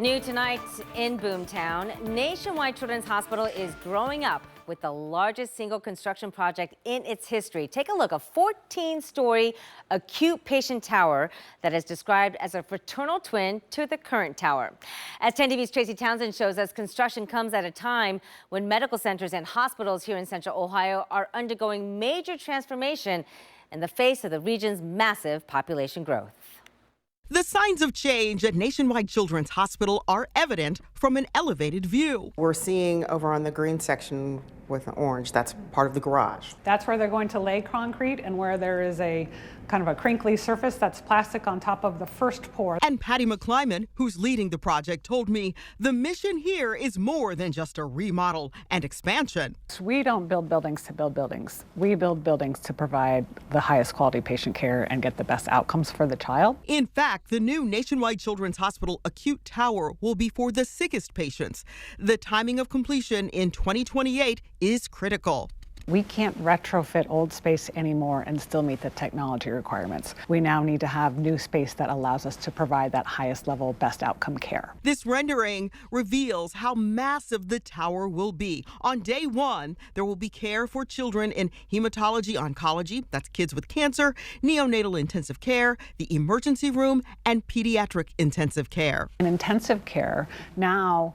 New tonight in Boomtown, Nationwide Children's Hospital is growing up with the largest single construction project in its history. Take a look, a 14-story acute patient tower that is described as a fraternal twin to the current tower. As 10 TV's Tracy Townsend shows us, construction comes at a time when medical centers and hospitals here in Central Ohio are undergoing major transformation in the face of the region's massive population growth. The signs of change at Nationwide Children's Hospital are evident from an elevated view. We're seeing over on the green section with an orange, that's part of the garage. That's where they're going to lay concrete and where there is a kind of a crinkly surface that's plastic on top of the first pour. And Patty McClyman, who's leading the project, told me the mission here is more than just a remodel and expansion. We don't build buildings to build buildings. We build buildings to provide the highest quality patient care and get the best outcomes for the child. In fact, the new Nationwide Children's Hospital acute tower will be for the sickest patients. The timing of completion in 2028 is critical. We can't retrofit old space anymore and still meet the technology requirements. We now need to have new space that allows us to provide that highest level, best outcome care. This rendering reveals how massive the tower will be. On day one, there will be care for children in hematology oncology, that's kids with cancer, neonatal intensive care, the emergency room, and pediatric intensive care. In intensive care, now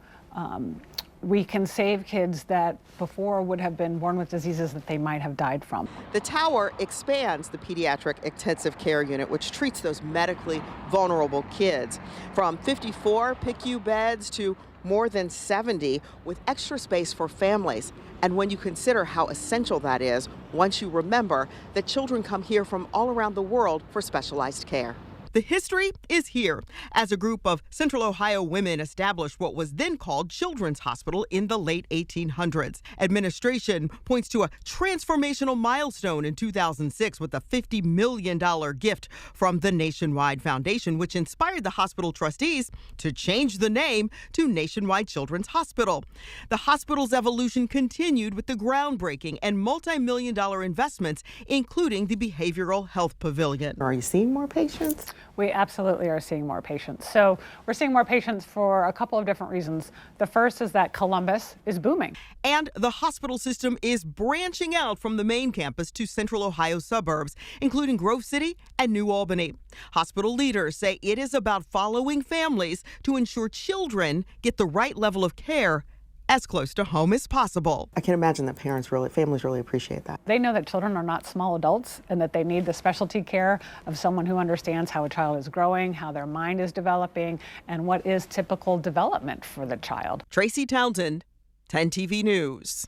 we can save kids that before would have been born with diseases that they might have died from. The tower expands the pediatric intensive care unit, which treats those medically vulnerable kids, from 54 PICU beds to more than 70 with extra space for families. And when you consider how essential that is, once you remember that children come here from all around the world for specialized care. The history is here, as a group of Central Ohio women established what was then called Children's Hospital in the late 1800s. Administration points to a transformational milestone in 2006 with a $50 million gift from the Nationwide Foundation, which inspired the hospital trustees to change the name to Nationwide Children's Hospital. The hospital's evolution continued with the groundbreaking and multi-million-dollar investments, including the behavioral health pavilion. Are you seeing more patients? We absolutely are seeing more patients. So we're seeing more patients for a couple of different reasons. The first is that Columbus is booming. And the hospital system is branching out from the main campus to Central Ohio suburbs, including Grove City and New Albany. Hospital leaders say it is about following families to ensure children get the right level of care as close to home as possible. I can imagine that families really appreciate that. They know that children are not small adults and that they need the specialty care of someone who understands how a child is growing, how their mind is developing, and what is typical development for the child. Tracy Townsend, 10 TV News.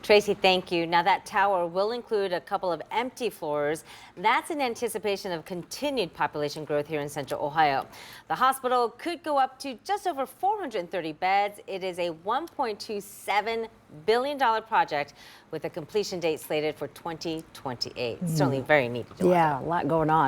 Tracy, thank you. Now that tower will include a couple of empty floors. That's in anticipation of continued population growth here in Central Ohio. The hospital could go up to just over 430 beds. It is a $1.27 billion project with a completion date slated for 2028. Certainly very needed. Yeah, a lot going on.